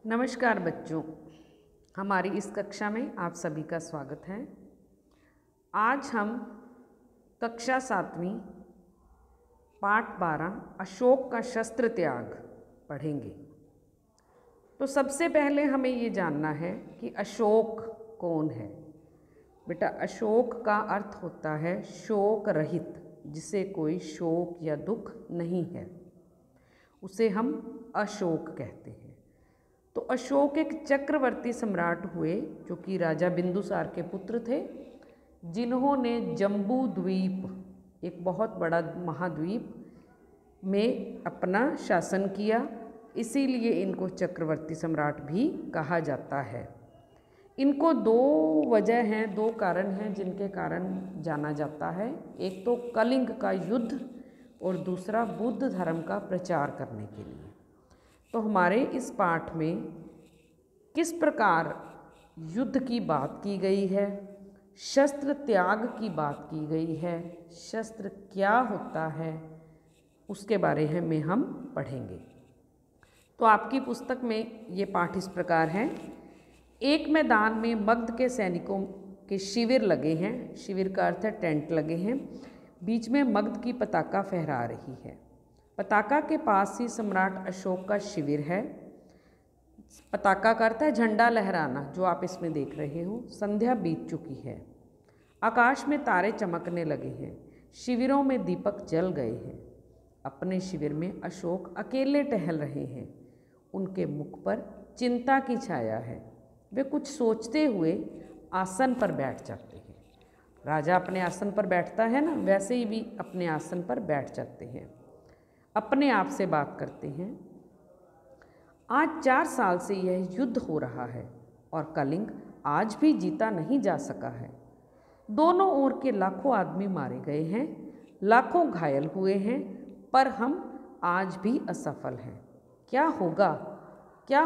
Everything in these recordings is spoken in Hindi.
नमस्कार बच्चों, हमारी इस कक्षा में आप सभी का स्वागत है। आज हम कक्षा 7वीं पाठ 12 अशोक का शस्त्र त्याग पढ़ेंगे। तो सबसे पहले हमें ये जानना है कि अशोक कौन है। बेटा, अशोक का अर्थ होता है शोक रहित, जिसे कोई शोक या दुख नहीं है, उसे हम अशोक कहते हैं। तो अशोक एक चक्रवर्ती सम्राट हुए जो कि राजा बिंदुसार के पुत्र थे, जिन्होंने जम्बू द्वीप, एक बहुत बड़ा महाद्वीप में अपना शासन किया। इसीलिए इनको चक्रवर्ती सम्राट भी कहा जाता है। इनको दो वजह हैं, दो कारण हैं जिनके कारण जाना जाता है। एक तो कलिंग का युद्ध और दूसरा बुद्ध धर्म का प्रचार करने के लिए। तो हमारे इस पाठ में किस प्रकार युद्ध की बात की गई है, शस्त्र त्याग की बात की गई है, शस्त्र क्या होता है, उसके बारे में हम पढ़ेंगे। तो आपकी पुस्तक में ये पाठ इस प्रकार है। एक मैदान में मगध के सैनिकों के शिविर लगे हैं। शिविर का अर्थ है टेंट लगे हैं। बीच में मगध की पताका फहरा रही है। पताका के पास ही सम्राट अशोक का शिविर है। पताका का अर्थ है झंडा लहराना, जो आप इसमें देख रहे हो। संध्या बीत चुकी है। आकाश में तारे चमकने लगे हैं। शिविरों में दीपक जल गए हैं। अपने शिविर में अशोक अकेले टहल रहे हैं। उनके मुख पर चिंता की छाया है। वे कुछ सोचते हुए आसन पर बैठ जाते हैं। राजा अपने आसन पर बैठता है ना, वैसे ही भी अपने आसन पर बैठ जाते हैं। अपने आप से बात करते हैं। आज 4 साल से यह युद्ध हो रहा है और कलिंग आज भी जीता नहीं जा सका है। दोनों ओर के लाखों आदमी मारे गए हैं, लाखों घायल हुए हैं, पर हम आज भी असफल हैं। क्या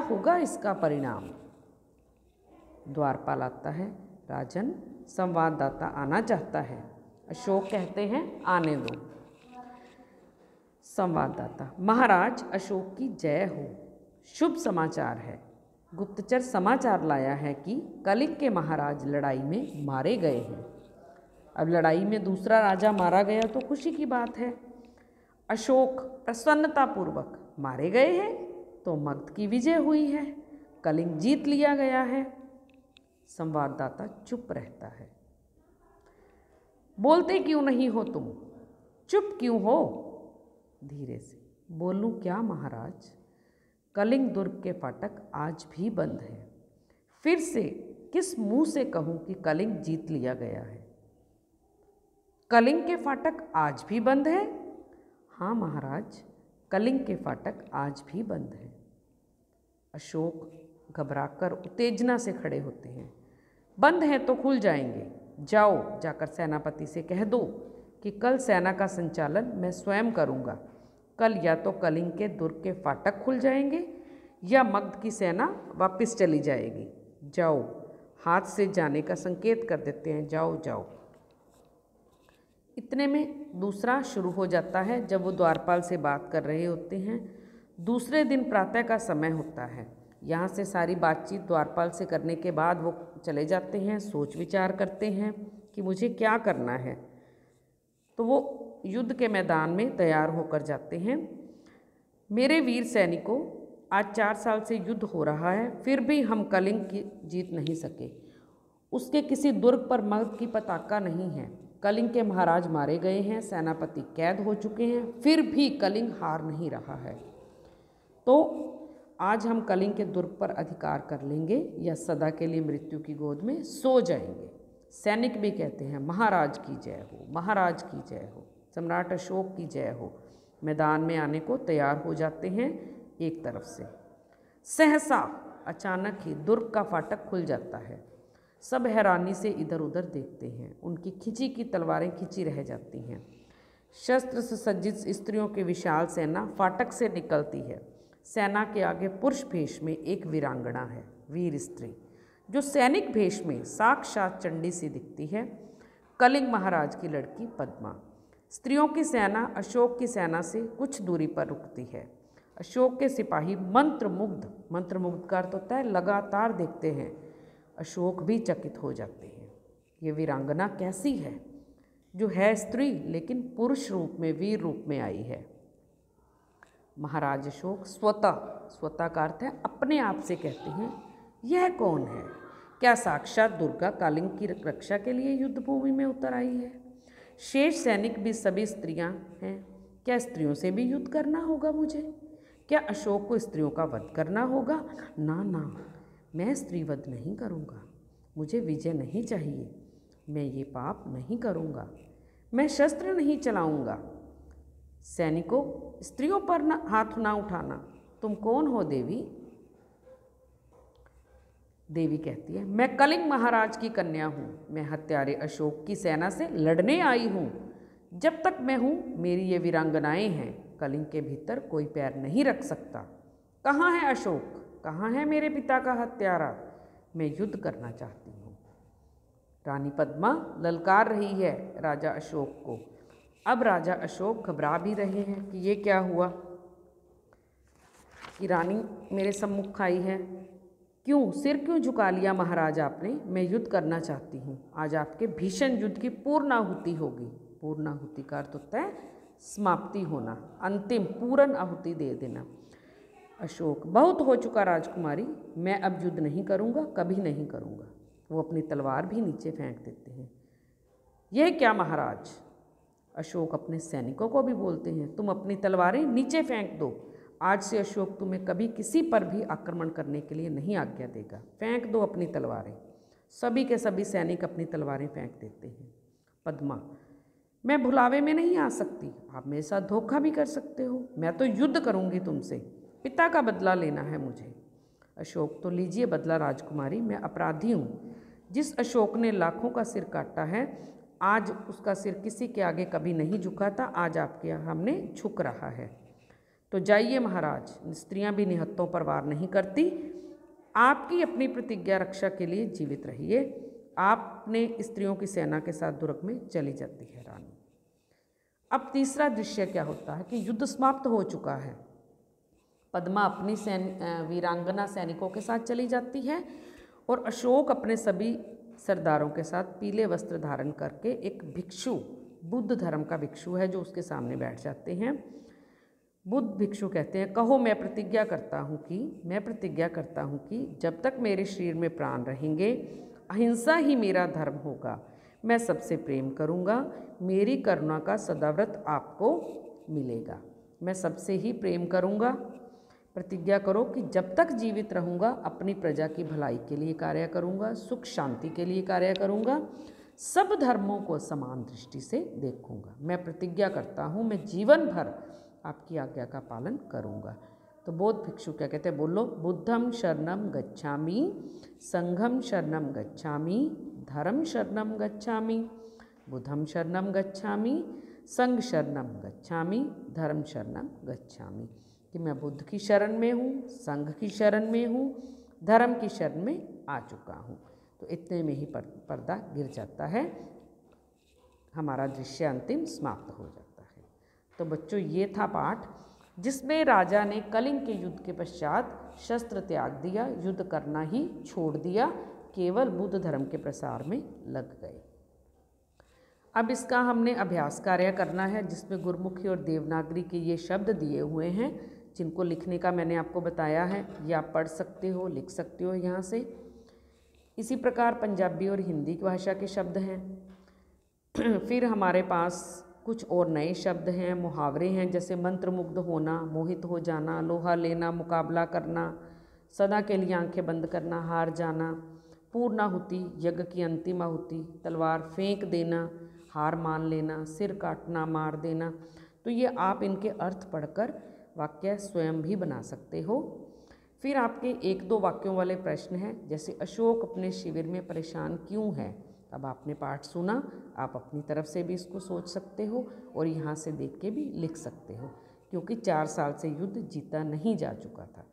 होगा इसका परिणाम? द्वारपाल आता है। राजन, संवाददाता आना चाहता है। अशोक कहते हैं, आने दो। संवाददाता, महाराज अशोक की जय हो। शुभ समाचार है। गुप्तचर समाचार लाया है कि कलिंग के महाराज लड़ाई में मारे गए हैं। अब लड़ाई में दूसरा राजा मारा गया तो खुशी की बात है। अशोक प्रसन्नतापूर्वक, मारे गए हैं तो मगध की विजय हुई है, कलिंग जीत लिया गया है। संवाददाता चुप रहता है। बोलते क्यों नहीं हो तुम? चुप क्यों हो? धीरे से, बोलूं क्या महाराज? कलिंग दुर्ग के फाटक आज भी बंद है। फिर से किस मुंह से कहूं कि कलिंग जीत लिया गया है? कलिंग के फाटक आज भी बंद है? हाँ महाराज, कलिंग के फाटक आज भी बंद है। अशोक घबराकर उत्तेजना से खड़े होते हैं। बंद हैं तो खुल जाएंगे। जाओ, जाकर सेनापति से कह दो कि कल सेना का संचालन मैं स्वयं करूंगा। कल या तो कलिंग के दुर्ग के फाटक खुल जाएंगे या मगध की सेना वापस चली जाएगी। जाओ, हाथ से जाने का संकेत कर देते हैं। जाओ जाओ। इतने में दूसरा शुरू हो जाता है। जब वो द्वारपाल से बात कर रहे होते हैं, दूसरे दिन प्रातः का समय होता है। यहाँ से सारी बातचीत द्वारपाल से करने के बाद वो चले जाते हैं, सोच विचार करते हैं कि मुझे क्या करना है। तो वो युद्ध के मैदान में तैयार होकर जाते हैं। मेरे वीर सैनिकों, आज 4 साल से युद्ध हो रहा है, फिर भी हम कलिंग की जीत नहीं सके। उसके किसी दुर्ग पर मगध की पताका नहीं है। कलिंग के महाराज मारे गए हैं, सेनापति कैद हो चुके हैं, फिर भी कलिंग हार नहीं रहा है। तो आज हम कलिंग के दुर्ग पर अधिकार कर लेंगे या सदा के लिए मृत्यु की गोद में सो जाएंगे। सैनिक भी कहते हैं, महाराज की जय हो, महाराज की जय हो, सम्राट अशोक की जय हो। मैदान में आने को तैयार हो जाते हैं। एक तरफ से सहसा अचानक ही दुर्ग का फाटक खुल जाता है। सब हैरानी से इधर उधर देखते हैं। उनकी खिंची की तलवारें खिंची रह जाती हैं। शस्त्र से सज्जित स्त्रियों की विशाल सेना फाटक से निकलती है। सेना के आगे पुरुष भेष में एक वीरांगना है, वीर स्त्री, जो सैनिक भेष में साक्षात चंडी सी दिखती है। कलिंग महाराज की लड़की पद्मा। स्त्रियों की सेना अशोक की सेना से कुछ दूरी पर रुकती है। अशोक के सिपाही मंत्रमुग्ध का अर्थ होता है लगातार देखते हैं। अशोक भी चकित हो जाते हैं। ये वीरांगना कैसी है, जो है स्त्री लेकिन पुरुष रूप में, वीर रूप में आई है। महाराज अशोक स्वतः का अर्थ है अपने आप से कहते हैं, यह कौन है? क्या साक्षात दुर्गा कलिंग की रक्षा के लिए युद्ध भूमि में उतर आई है? शेष सैनिक भी सभी स्त्रियां हैं। क्या स्त्रियों से भी युद्ध करना होगा मुझे? क्या अशोक को स्त्रियों का वध करना होगा? ना ना, मैं स्त्रीवध नहीं करूँगा। मुझे विजय नहीं चाहिए। मैं ये पाप नहीं करूँगा। मैं शस्त्र नहीं चलाऊँगा। सैनिकों, स्त्रियों पर हाथ ना उठाना। तुम कौन हो देवी? देवी कहती है, मैं कलिंग महाराज की कन्या हूँ। मैं हत्यारे अशोक की सेना से लड़ने आई हूँ। जब तक मैं हूँ, मेरी ये वीरांगनाएं हैं। कलिंग के भीतर कोई पैर नहीं रख सकता। कहाँ है अशोक? कहाँ है मेरे पिता का हत्यारा? मैं युद्ध करना चाहती हूँ। रानी पद्मा ललकार रही है राजा अशोक को। अब राजा अशोक घबरा भी रहे हैं कि ये क्या हुआ कि रानी मेरे सम्मुख आई है। क्यों, सिर क्यों झुका लिया महाराज आपने? मैं युद्ध करना चाहती हूँ। आज आपके भीषण युद्ध की पूर्णाहुति होगी। पूर्णाहुति का अर्थ होता है समाप्ति होना, अंतिम पूर्ण आहुति दे देना। अशोक, बहुत हो चुका राजकुमारी, मैं अब युद्ध नहीं करूँगा, कभी नहीं करूँगा। वो अपनी तलवार भी नीचे फेंक देते हैं। यह क्या महाराज? अशोक अपने सैनिकों को भी बोलते हैं, तुम अपनी तलवारें नीचे फेंक दो। आज से अशोक तुम्हें कभी किसी पर भी आक्रमण करने के लिए नहीं आज्ञा देगा। फेंक दो अपनी तलवारें। सभी के सभी सैनिक अपनी तलवारें फेंक देते हैं। पद्मा, मैं भुलावे में नहीं आ सकती। आप मेरे साथ धोखा भी कर सकते हो। मैं तो युद्ध करूंगी तुमसे। पिता का बदला लेना है मुझे। अशोक, तो लीजिए बदला राजकुमारी। मैं अपराधी हूँ। जिस अशोक ने लाखों का सिर काटा है, आज उसका सिर किसी के आगे कभी नहीं झुका था, आज आपके सामने झुक रहा है। तो जाइए महाराज, स्त्रियां भी निहत्तों पर वार नहीं करती। आपकी अपनी प्रतिज्ञा रक्षा के लिए जीवित रहिए। आपने स्त्रियों की सेना के साथ दुर्ग में चली जाती है रानी। अब तीसरा दृश्य क्या होता है कि युद्ध समाप्त हो चुका है। पद्मा अपनी वीरांगना सैनिकों के साथ चली जाती है और अशोक अपने सभी सरदारों के साथ पीले वस्त्र धारण करके एक भिक्षु, बुद्ध धर्म का भिक्षु है जो उसके सामने बैठ जाते हैं। बुद्ध भिक्षु कहते हैं, कहो मैं प्रतिज्ञा करता हूँ कि जब तक मेरे शरीर में प्राण रहेंगे अहिंसा ही मेरा धर्म होगा। मैं सबसे प्रेम करूँगा। मेरी करुणा का सदाव्रत आपको मिलेगा। मैं सबसे ही प्रेम करूँगा। प्रतिज्ञा करो कि जब तक जीवित रहूँगा अपनी प्रजा की भलाई के लिए कार्य करूँगा, सुख शांति के लिए कार्य करूँगा, सब धर्मों को समान दृष्टि से देखूँगा। मैं प्रतिज्ञा करता हूँ मैं जीवन भर आपकी आज्ञा का पालन करूँगा। तो बौद्ध भिक्षु क्या कहते हैं, बोलो, बुद्धम शरणम गच्छामि, संघम शरणम गच्छामि, धर्म शरणम गच्छामि। बुद्धम शरणम गच्छामि, संघ शरणम गच्छामि, धर्म शरणम गच्छामि। कि मैं बुद्ध की शरण में हूँ, संघ की शरण में हूँ, धर्म की शरण में आ चुका हूँ। तो इतने में ही पर्दा गिर जाता है, हमारा दृश्य अंतिम समाप्त हो जाता है। तो बच्चों, ये था पाठ जिसमें राजा ने कलिंग के युद्ध के पश्चात शस्त्र त्याग दिया, युद्ध करना ही छोड़ दिया, केवल बुद्ध धर्म के प्रसार में लग गए। अब इसका हमने अभ्यास कार्य करना है जिसमें गुरमुखी और देवनागरी के ये शब्द दिए हुए हैं जिनको लिखने का मैंने आपको बताया है। ये आप पढ़ सकते हो, लिख सकते हो यहाँ से। इसी प्रकार पंजाबी और हिंदी की भाषा के शब्द हैं। फिर हमारे पास कुछ और नए शब्द हैं, मुहावरे हैं, जैसे मंत्रमुग्ध होना, मोहित हो जाना, लोहा लेना, मुकाबला करना, सदा के लिए आंखें बंद करना, हार जाना, पूर्णाहुति, यज्ञ की अंतिम आहुति, तलवार फेंक देना, हार मान लेना, सिर काटना, मार देना। तो ये आप इनके अर्थ पढ़कर वाक्य स्वयं भी बना सकते हो। फिर आपके एक दो वाक्यों वाले प्रश्न हैं, जैसे अशोक अपने शिविर में परेशान क्यों है। अब आपने पाठ सुना, आप अपनी तरफ से भी इसको सोच सकते हो और यहाँ से देख के भी लिख सकते हो, क्योंकि 4 साल से युद्ध जीता नहीं जा चुका था।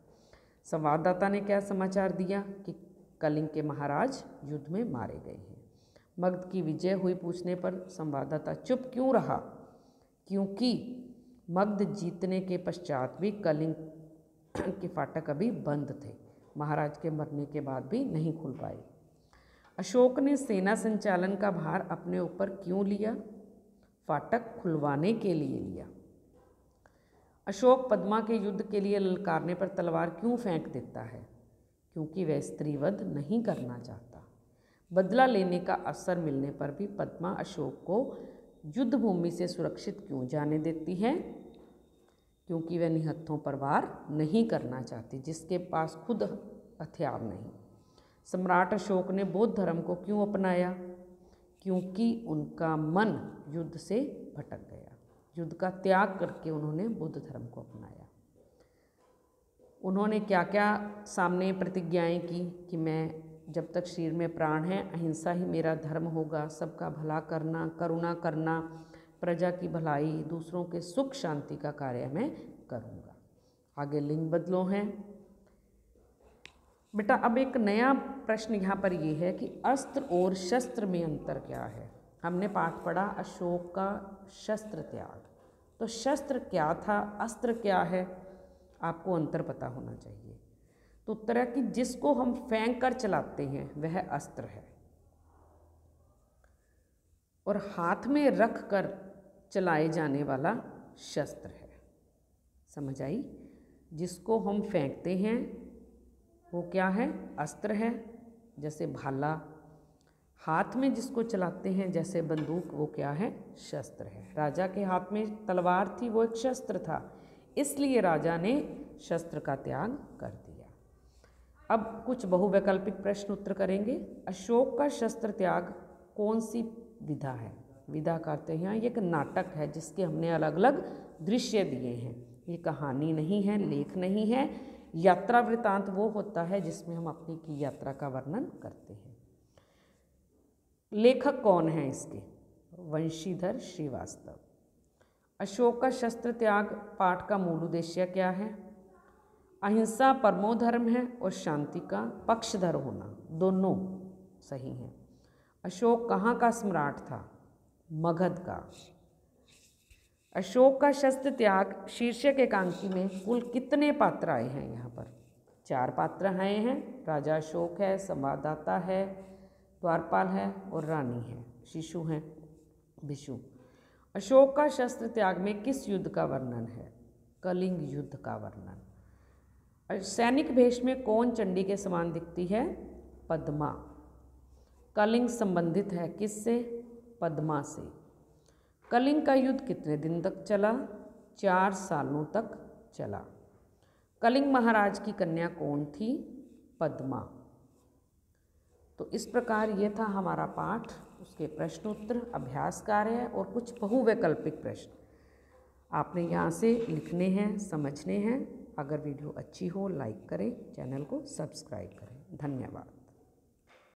संवाददाता ने क्या समाचार दिया कि कलिंग के महाराज युद्ध में मारे गए हैं। मगध की विजय हुई पूछने पर संवाददाता चुप क्यों रहा, क्योंकि मगध जीतने के पश्चात भी कलिंग के फाटक अभी बंद थे, महाराज के मरने के बाद भी नहीं खुल पाए। अशोक ने सेना संचालन का भार अपने ऊपर क्यों लिया? फाटक खुलवाने के लिए लिया। अशोक पद्मा के युद्ध के लिए ललकारने पर तलवार क्यों फेंक देता है? क्योंकि वह स्त्रीवध नहीं करना चाहता। बदला लेने का अवसर मिलने पर भी पद्मा अशोक को युद्ध भूमि से सुरक्षित क्यों जाने देती है? क्योंकि वह निहत्थों पर वार नहीं करना चाहती, जिसके पास खुद हथियार नहीं। सम्राट अशोक ने बौद्ध धर्म को क्यों अपनाया? क्योंकि उनका मन युद्ध से भटक गया। युद्ध का त्याग करके उन्होंने बुद्ध धर्म को अपनाया। उन्होंने क्या क्या सामने प्रतिज्ञाएं की कि मैं जब तक शरीर में प्राण है अहिंसा ही मेरा धर्म होगा, सबका भला करना, करुणा करना, प्रजा की भलाई, दूसरों के सुख शांति का कार्य मैं करूँगा। आगे लिंग बदलो हैं। बेटा अब एक नया प्रश्न यहाँ पर ये है कि अस्त्र और शस्त्र में अंतर क्या है? हमने पाठ पढ़ा अशोक का शस्त्र त्याग, तो शस्त्र क्या था, अस्त्र क्या है, आपको अंतर पता होना चाहिए। तो उत्तर है कि जिसको हम फेंक कर चलाते हैं वह अस्त्र है, और हाथ में रख कर चलाए जाने वाला शस्त्र है। समझ आई? जिसको हम फेंकते हैं वो क्या है? अस्त्र है, जैसे भाला। हाथ में जिसको चलाते हैं जैसे बंदूक, वो क्या है? शस्त्र है। राजा के हाथ में तलवार थी, वो एक शस्त्र था, इसलिए राजा ने शस्त्र का त्याग कर दिया। अब कुछ बहुवैकल्पिक प्रश्न उत्तर करेंगे। अशोक का शस्त्र त्याग कौन सी विधा है? विधा करते हैं ये एक नाटक है जिसके हमने अलग अलग दृश्य दिए हैं। ये कहानी नहीं है, लेख नहीं है। यात्रा वृतांत वो होता है जिसमें हम अपनी की यात्रा का वर्णन करते हैं। लेखक कौन है इसके? वंशीधर श्रीवास्तव। अशोक का शस्त्र त्याग पाठ का मूल उद्देश्य क्या है? अहिंसा परमो धर्म है और शांति का पक्षधर होना, दोनों सही हैं। अशोक कहाँ का सम्राट था? मगध का। अशोक का शस्त्र त्याग शीर्षक एकांकी में कुल कितने पात्र आए हैं? यहाँ पर 4 पात्र आए हैं। राजा अशोक है, संवाददाता है, द्वारपाल है और रानी है, शिशु हैं, विशु। अशोक का शस्त्र त्याग में किस युद्ध का वर्णन है? कलिंग युद्ध का वर्णन। सैनिक भेष में कौन चंडी के समान दिखती है? पद्मा। कलिंग संबंधित है किससे? पद्मा से। कलिंग का युद्ध कितने दिन तक चला? 4 सालों तक चला। कलिंग महाराज की कन्या कौन थी? पद्मा। तो इस प्रकार ये था हमारा पाठ, उसके प्रश्न उत्तर, अभ्यास कार्य और कुछ बहुवैकल्पिक प्रश्न आपने यहाँ से लिखने हैं, समझने हैं। अगर वीडियो अच्छी हो लाइक करें, चैनल को सब्सक्राइब करें। धन्यवाद।